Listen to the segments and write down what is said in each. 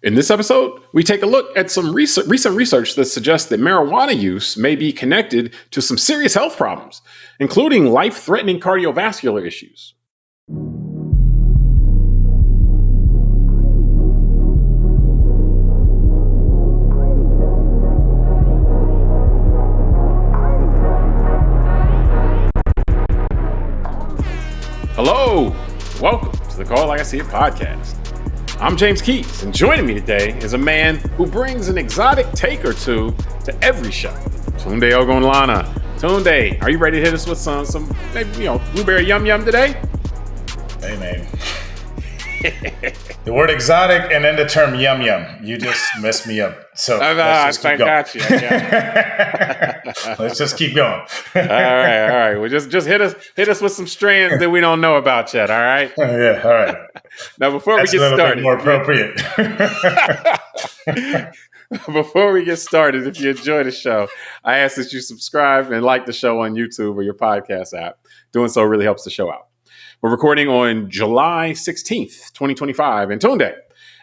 In this episode, we take a look at some recent research that suggests that marijuana use may be connected to some serious health problems, including life-threatening cardiovascular issues. Hello, welcome to the Call Like I See It podcast. I'm James Keys, and joining me today is a man who brings an exotic take or two to every show, Tunde Ogunlana. Tunde, are you ready to hit us with some maybe, blueberry yum yum today? Hey, man. The word exotic and then the term yum yum, you just messed me up. So let's just keep going. Got you. Let's just keep going. All right. Well, just hit us with some strands that we don't know about yet. All right. Yeah. All right. Now, before That's we get started, more appropriate. Before we get started, if you enjoy the show, I ask that you subscribe and like the show on YouTube or your podcast app. Doing so really helps the show out. We're recording on July 16th, 2025. And Tunde,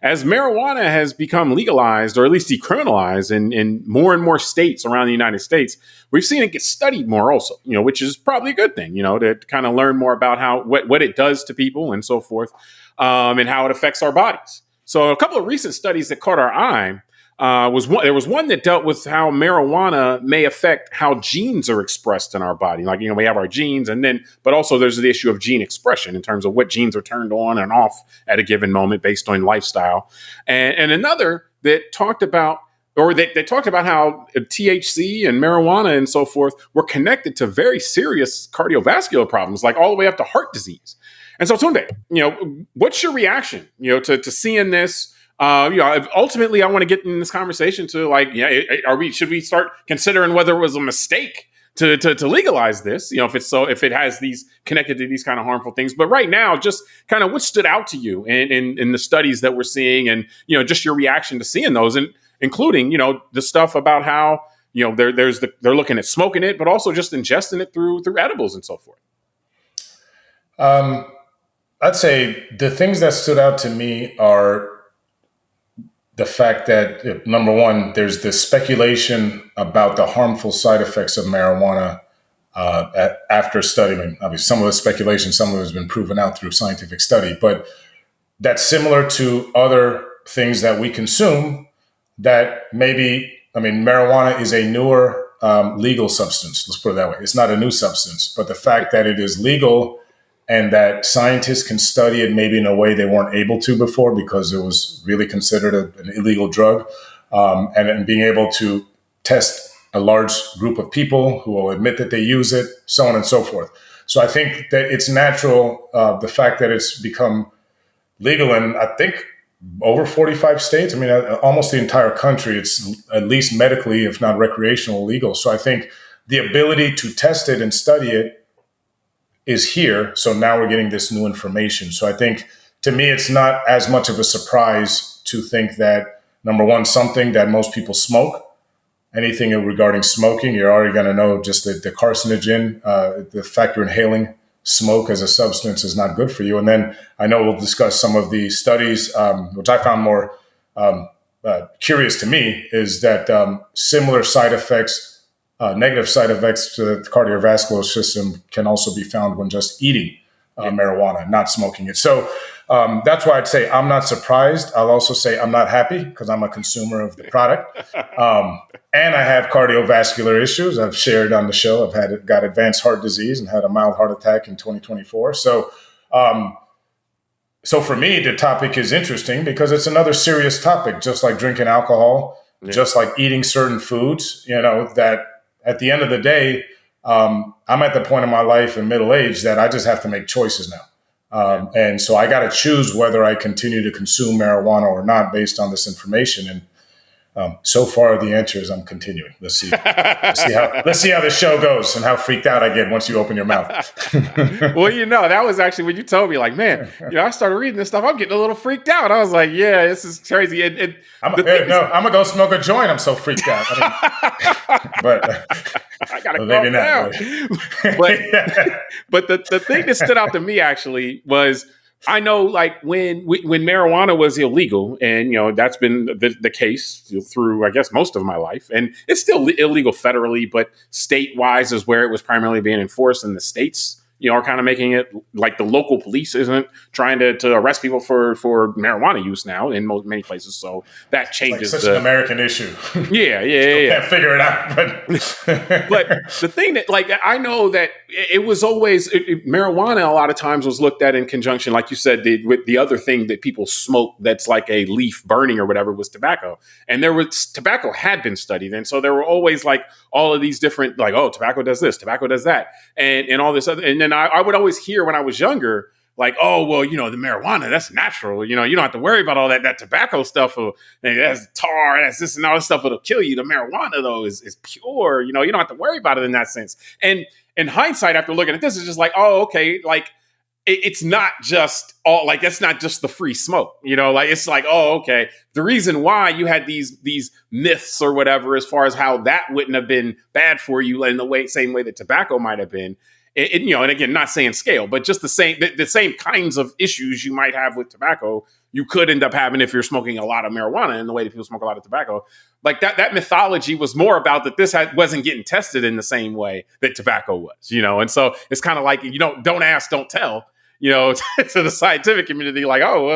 as marijuana has become legalized, or at least decriminalized in more and more states around the United States, we've seen it get studied more also, which is probably a good thing, to kind of learn more about what it does to people and so forth, and how it affects our bodies. So a couple of recent studies that caught our eye there was one that dealt with how marijuana may affect how genes are expressed in our body. Like, we have our genes but also there's the issue of gene expression in terms of what genes are turned on and off at a given moment based on lifestyle. And another that talked about, or they talked about how THC and marijuana and so forth were connected to very serious cardiovascular problems, like all the way up to heart disease. And so Tunde, what's your reaction, to seeing this? Ultimately, I want to get in this conversation to should we start considering whether it was a mistake to legalize this? If it has these connected to these kind of harmful things. But right now, just kind of what stood out to you in the studies that we're seeing, and just your reaction to seeing those, and including the stuff about how they're looking at smoking it, but also just ingesting it through edibles and so forth. I'd say the things that stood out to me are the fact that, number one, there's this speculation about the harmful side effects of marijuana after studying. Obviously, some of the speculation, some of it has been proven out through scientific study, but that's similar to other things that we consume that marijuana is a newer legal substance. Let's put it that way. It's not a new substance, but the fact that it is legal and that scientists can study it maybe in a way they weren't able to before because it was really considered an illegal drug, and being able to test a large group of people who will admit that they use it, so on and so forth. So I think that it's natural, the fact that it's become legal in, I think, over 45 states. Almost the entire country, it's at least medically, if not recreational, legal. So I think the ability to test it and study it is here. So now we're getting this new information. So I think, to me, it's not as much of a surprise to think that, number one, something that most people smoke, anything regarding smoking, you're already going to know just the carcinogen, the fact you're inhaling smoke as a substance is not good for you. And then I know we'll discuss some of the studies, which I found more curious to me, is that similar side effects, negative side effects to the cardiovascular system can also be found when just eating marijuana, not smoking it. So that's why I'd say I'm not surprised. I'll also say I'm not happy because I'm a consumer of the product. And I have cardiovascular issues. I've shared on the show. I've got advanced heart disease and had a mild heart attack in 2024. So for me, the topic is interesting because it's another serious topic, just like drinking alcohol, just like eating certain foods, that at the end of the day, I'm at the point in my life in middle age that I just have to make choices now. And so I got to choose whether I continue to consume marijuana or not based on this information. And So far, the answer is I'm continuing. Let's see how this show goes and how freaked out I get once you open your mouth. Well, that was actually when you told me, like, man, I started reading this stuff. I'm getting a little freaked out. I was like, yeah, this is crazy. I'm gonna go smoke a joint. I'm so freaked out. But I gotta maybe not. But the thing that stood out to me actually was I know, like when marijuana was illegal, and that's been the case through, I guess, most of my life, and it's still illegal federally, but state wise is where it was primarily being enforced, and the states, are kind of making it like the local police isn't trying to arrest people for marijuana use now in many places. So that changes. It's like such an American issue. Yeah. Can't figure it out, but the thing that, like, I know that it was always marijuana. A lot of times was looked at in conjunction, like you said, with the other thing that people smoke that's like a leaf burning or whatever was tobacco. And tobacco had been studied, and so there were always like all of these different, like, oh, tobacco does this, tobacco does that, and all this other. And then I would always hear when I was younger, like, oh, well, the marijuana, that's natural. You don't have to worry about all that tobacco stuff. That's tar, that's this and all this stuff. It'll kill you. The marijuana, though, is pure. You don't have to worry about it in that sense. And in hindsight, after looking at this, it's just like, oh, okay, like it's not just all, like, that's not just the free smoke. Like, it's like, oh, okay. The reason why you had these myths or whatever, as far as how that wouldn't have been bad for you in the same way that tobacco might have been. And again, not saying scale, but just the same kinds of issues you might have with tobacco, you could end up having if you're smoking a lot of marijuana in the way that people smoke a lot of tobacco. Like that mythology was more about that this wasn't getting tested in the same way that tobacco was, and so it's kind of like, don't ask, don't tell, to the scientific community, like, oh,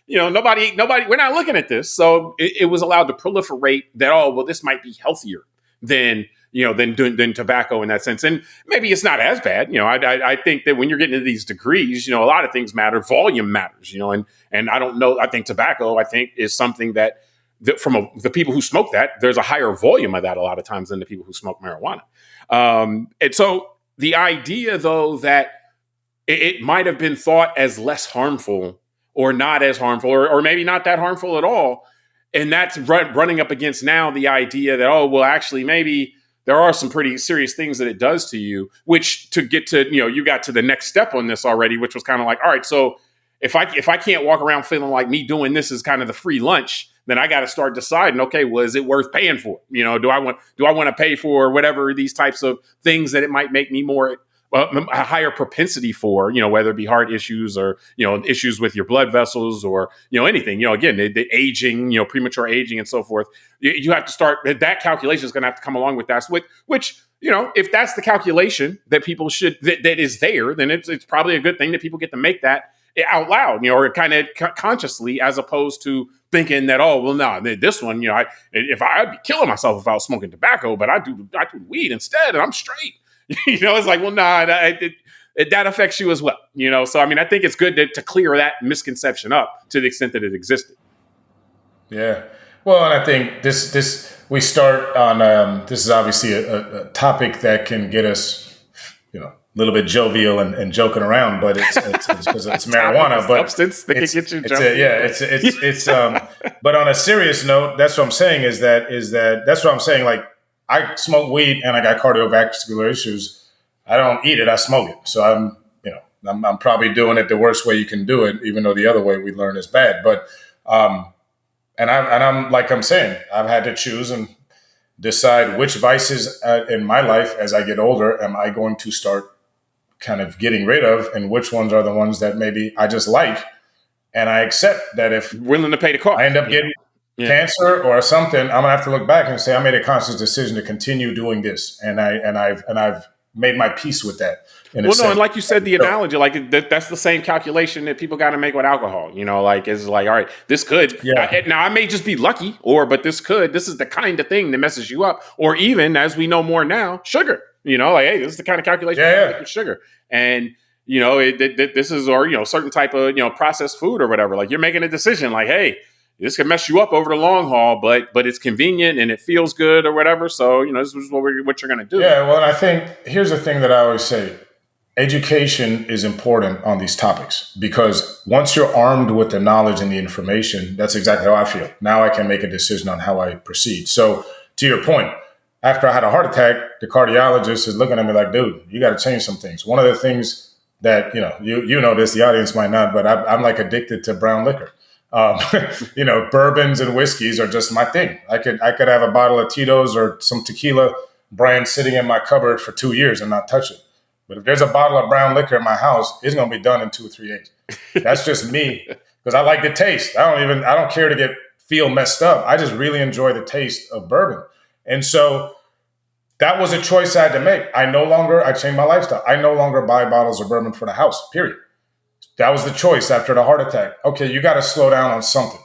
well, nobody, we're not looking at this. So it was allowed to proliferate that, oh, well, this might be healthier than tobacco in that sense. And maybe it's not as bad. I think that when you're getting into these degrees, a lot of things matter. Volume matters, and I don't know. I think tobacco, is something that from the people who smoke that, there's a higher volume of that a lot of times than the people who smoke marijuana. And so the idea, though, that it might have been thought as less harmful or not as harmful, or maybe not that harmful at all. And that's running up against now the idea that, oh, well, actually, maybe there are some pretty serious things that it does to you, which to get to, you got to the next step on this already, which was kind of like, all right, so if I can't walk around feeling like me doing this is kind of the free lunch, then I got to start deciding, okay, well, is it worth paying for? Do I want to pay for whatever these types of things that it might make me more a higher propensity for, whether it be heart issues or, issues with your blood vessels or, anything, again, the aging, premature aging and so forth. You have to start, that calculation is going to have to come along with that, which, if that's the calculation that people that is there, then it's probably a good thing that people get to make that out loud, or kind of consciously, as opposed to thinking that, oh, well, no, this one, I'd be killing myself if I was smoking tobacco, but I do weed instead and I'm straight. It's like, well, nah, that affects you as well. So, I think it's good to clear that misconception up to the extent that it existed. Yeah. Well, and I think we start on, this is obviously a topic that can get us, a little bit jovial and joking around, but it's because it's marijuana, but substance that can get you jovial. But on a serious note, that's what I'm saying is that that's what I'm saying. Like, I smoke weed and I got cardiovascular issues. I don't eat it, I smoke it. So I'm probably doing it the worst way you can do it, even though the other way we learn is bad. But I'm like I'm saying, I've had to choose and decide which vices in my life as I get older am I going to start kind of getting rid of, and which ones are the ones that maybe I just like, and I accept that if willing to pay the cost, I end up getting cancer or something, I'm gonna have to look back and say I made a conscious decision to continue doing this, and I've made my peace with that. And like you said, the analogy, like that's the same calculation that people got to make with alcohol. Like it's like, all right, this could now I may just be lucky, but this is the kind of thing that messes you up, or even as we know more now, sugar. Like, hey, this is the kind of calculation with sugar, and this is, or certain type of processed food or whatever. Like, you're making a decision, like, hey, this can mess you up over the long haul, but it's convenient and it feels good or whatever. So, this is what you're going to do. Yeah, well, and I think here's the thing that I always say. Education is important on these topics, because once you're armed with the knowledge and the information, that's exactly how I feel. Now I can make a decision on how I proceed. So to your point, after I had a heart attack, the cardiologist is looking at me like, dude, you got to change some things. One of the things that, you know this, the audience might not, but I'm like addicted to brown liquor. Bourbons and whiskeys are just my thing. I could have a bottle of Tito's or some tequila brand sitting in my cupboard for 2 years and not touch it. But if there's a bottle of brown liquor in my house, it's going to be done in 2 or 3 days. That's just me because I like the taste. I don't care to feel messed up. I just really enjoy the taste of bourbon. And so that was a choice I had to make. I changed my lifestyle. I no longer buy bottles of bourbon for the house, period. That was the choice after the heart attack. Okay, you got to slow down on something.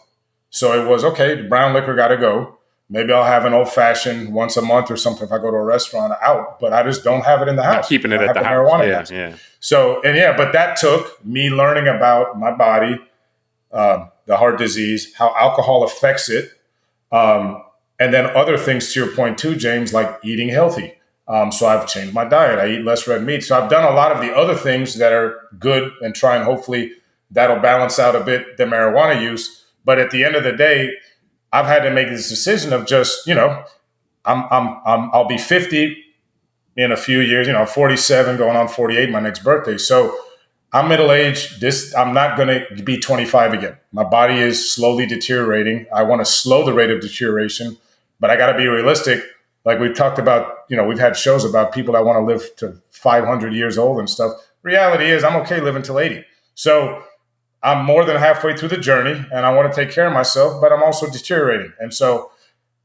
So it was, okay, the brown liquor got to go. Maybe I'll have an old fashioned once a month or something if I go to a restaurant out, but I just don't have it in the house. Not keeping it at the house. Marijuana Yeah. So, but that took me learning about my body, the heart disease, how alcohol affects it, and then other things to your point too, James, like eating healthy. So I've changed my diet. I eat less red meat. So I've done a lot of the other things that are good and try and hopefully that'll balance out a bit the marijuana use. But at the end of the day, I've had to make this decision of just, I'll be 50 in a few years, 47 going on 48, my next birthday. So I'm middle-aged. I'm not going to be 25 again. My body is slowly deteriorating. I want to slow the rate of deterioration, but I got to be realistic. Like we've talked about, we've had shows about people that want to live to 500 years old and stuff. Reality is I'm okay living till 80. So I'm more than halfway through the journey and I want to take care of myself, but I'm also deteriorating. And so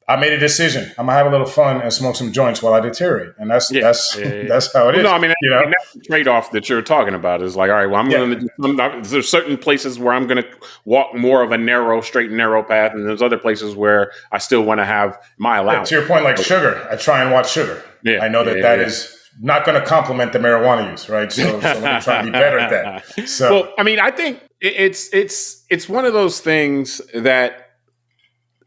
I made a decision. I'm gonna have a little fun and smoke some joints while I deteriorate. And that's how it is. No, I mean, that's the trade-off that you're talking about is like, all right, well, I'm going to do there's certain places where I'm going to walk more of a straight and narrow path. And there's other places where I still want to have my allowance. To your point, like sugar, I try and watch sugar. I know that is not going to complement the marijuana use, right? So let me try and be better at that. So, well, I mean, I think it's one of those things that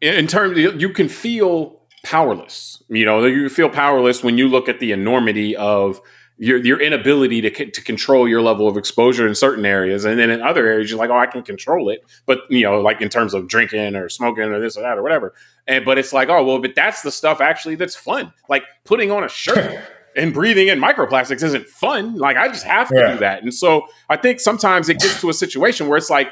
in terms of, you can feel powerless. You feel powerless when you look at the enormity of your inability to control your level of exposure in certain areas. And then in other areas, you're like, oh, I can control it. But, like in terms of drinking or smoking or this or that or whatever. But it's like, oh, well, but that's the stuff actually that's fun. Like putting on a shirt and breathing in microplastics isn't fun. Like I just have to do that. And so I think sometimes it gets to a situation where it's like,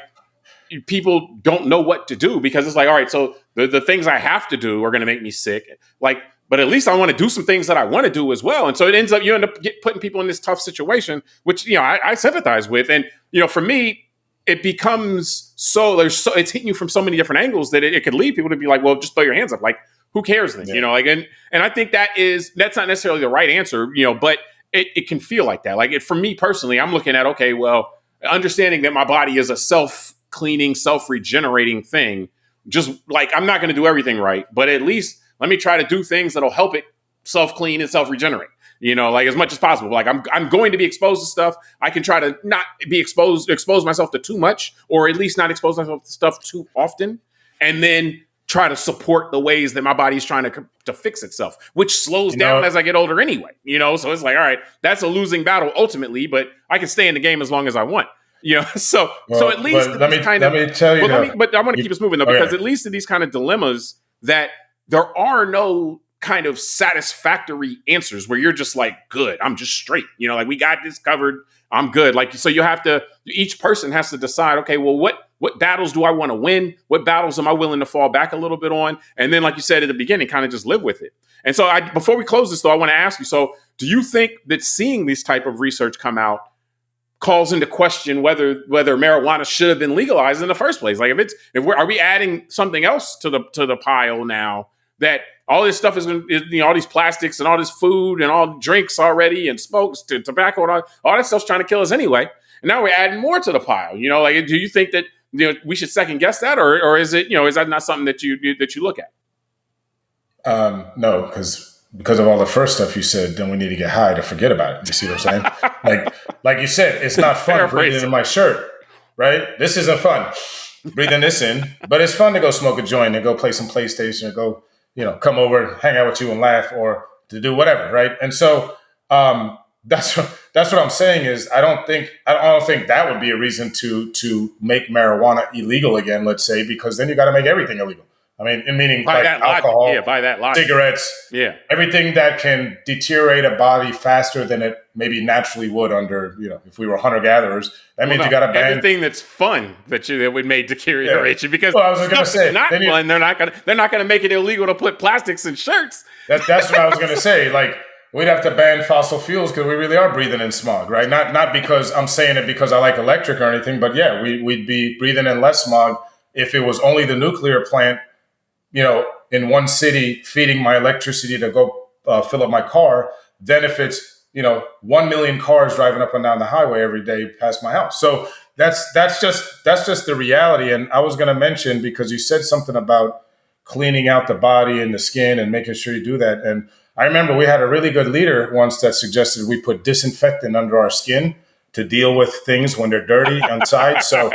people don't know what to do because it's like, all right, so the things I have to do are going to make me sick. Like, but at least I want to do some things that I want to do as well. And so you end up putting people in this tough situation, which, I sympathize with. And, for me, it becomes it's hitting you from so many different angles that it could lead people to be like, well, just throw your hands up. Like, who cares then? And I think that's not necessarily the right answer, but it can feel like that. Like for me personally, I'm looking at, okay, well, understanding that my body is a self-cleaning, self-regenerating thing. Just like, I'm not going to do everything right, but at least let me try to do things that'll help it self-clean and self-regenerate, like as much as possible. Like I'm going to be exposed to stuff. I can try to not be expose myself to too much, or at least not expose myself to stuff too often. And then try to support the ways that my body's trying to fix itself, which slows down as I get older anyway, So it's like, all right, that's a losing battle ultimately, but I can stay in the game as long as I want. So at least let me tell you. But I want to keep us moving though, because at least in these kind of dilemmas that there are no kind of satisfactory answers where you're just like, good, I'm just straight. Like we got this covered. I'm good. Like, so each person has to decide, okay, well, what battles do I want to win? What battles am I willing to fall back a little bit on? And then, like you said at the beginning, kind of just live with it. And so before we close this though, I want to ask you, so do you think that seeing this type of research come out calls into question whether marijuana should have been legalized in the first place? Like are we adding something else to the pile now that all this stuff is all these plastics and all this food and all drinks already and smokes to tobacco and all that stuff's trying to kill us anyway. And now we're adding more to the pile, like, do you think that, we should second guess that or is it, is that not something that you look at? No, because of all the first stuff you said, then we need to get high to forget about it. You see what I'm saying? like you said, it's not fun breathing in my shirt, right? This isn't fun breathing this in, but it's fun to go smoke a joint and go play some PlayStation or go, come over, hang out with you and laugh or to do whatever, right? And so that's what I'm saying is I don't think that would be a reason to make marijuana illegal again, let's say, because then you got to make everything illegal. I mean, meaning like alcohol, by that logic, cigarettes, everything that can deteriorate a body faster than it maybe naturally would under, if we were hunter-gatherers. That means you got to ban everything that's fun that would make deterioration. Because I was going to say, not fun. They're not going to make it illegal to put plastics in shirts. That's what I was going to say. Like we'd have to ban fossil fuels because we really are breathing in smog, right? Not because I'm saying it because I like electric or anything, but yeah, we'd be breathing in less smog if it was only the nuclear plant, in one city feeding my electricity to go fill up my car, than if it's 1 million cars driving up and down the highway every day past my house. So that's just the reality. And I was going to mention, because you said something about cleaning out the body and the skin and making sure you do that. And I remember we had a really good leader once that suggested we put disinfectant under our skin to deal with things when they're dirty inside. So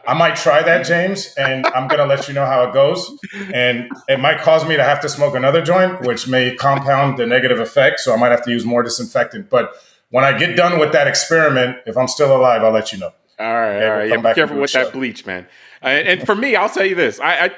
I might try that, James, and I'm going to let you know how it goes. And it might cause me to have to smoke another joint, which may compound the negative effect. So I might have to use more disinfectant. But when I get done with that experiment, if I'm still alive, I'll let you know. All right. Yeah, be careful with that bleach, man. And for me, I'll tell you this: I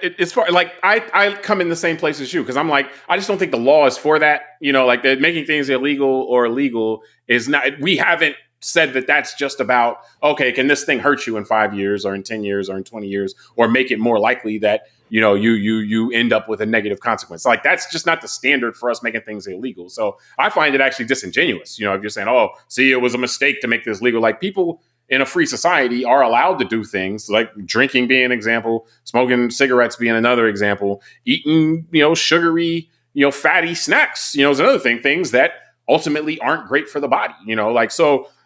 come in the same place as you, because I'm like, I just don't think the law is for that. Like making things illegal or illegal is not. We haven't said that that's just about, okay, can this thing hurt you in 5 years or in 10 years or in 20 years, or make it more likely that you end up with a negative consequence. Like, that's just not the standard for us making things illegal. So I find it actually disingenuous. If you're saying, oh, see, it was a mistake to make this legal. Like, people in a free society are allowed to do things like drinking being an example, smoking cigarettes being another example, eating, sugary, fatty snacks, is another thing, things that ultimately aren't great for the body,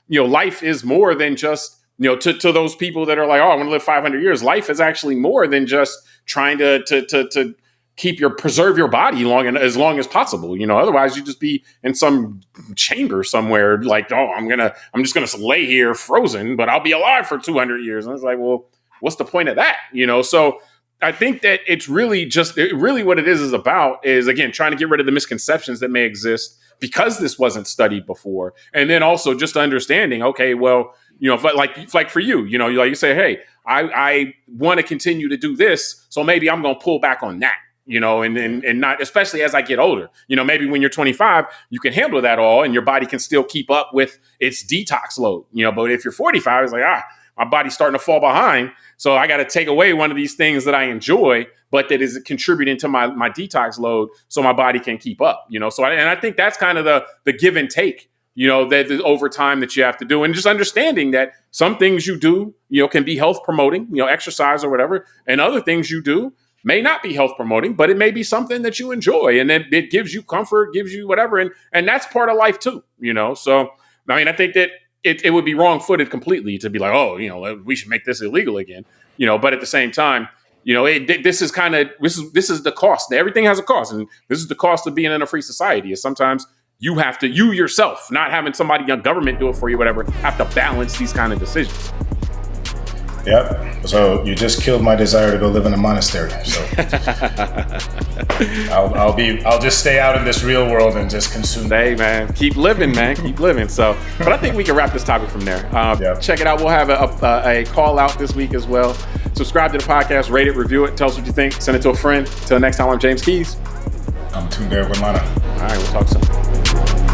life is more than just, to those people that are like, oh, I want to live 500 years. Life is actually more than just trying to preserve your body as long as possible. Otherwise you just be in some chamber somewhere like, oh, I'm just gonna lay here frozen, but I'll be alive for 200 years. And it's like, well, what's the point of that? So I think that it's really what it is about is, again, trying to get rid of the misconceptions that may exist because this wasn't studied before. And then also just understanding, okay, well, if like for you, like you say, hey, I want to continue to do this, so maybe I'm going to pull back on that, and not, especially as I get older, maybe when you're 25, you can handle that all and your body can still keep up with its detox load, but if you're 45, it's like, my body's starting to fall behind. So I got to take away one of these things that I enjoy, but that is contributing to my detox load so my body can keep up, So I think that's kind of the give and take, that over time that you have to do. And just understanding that some things you do, can be health promoting, exercise or whatever. And other things you do may not be health promoting, but it may be something that you enjoy. And then it gives you comfort, gives you whatever. And that's part of life too, So, I think that it would be wrong-footed completely to be like, oh, we should make this illegal again, but at the same time, this is the cost. Everything has a cost. And this is the cost of being in a free society, is sometimes you have to, you yourself, not having somebody, a government do it for you, whatever, have to balance these kind of decisions. Yep. So you just killed my desire to go live in a monastery. So I'll just stay out in this real world and just consume. Hey man, keep living, man, keep living. So, but I think we can wrap this topic from there. Check it out. We'll have a call out this week as well. Subscribe to the podcast, rate it, review it, tell us what you think, send it to a friend. Till next time, I'm James Keys. I'm Tunde Ogunlana. All right, we'll talk soon.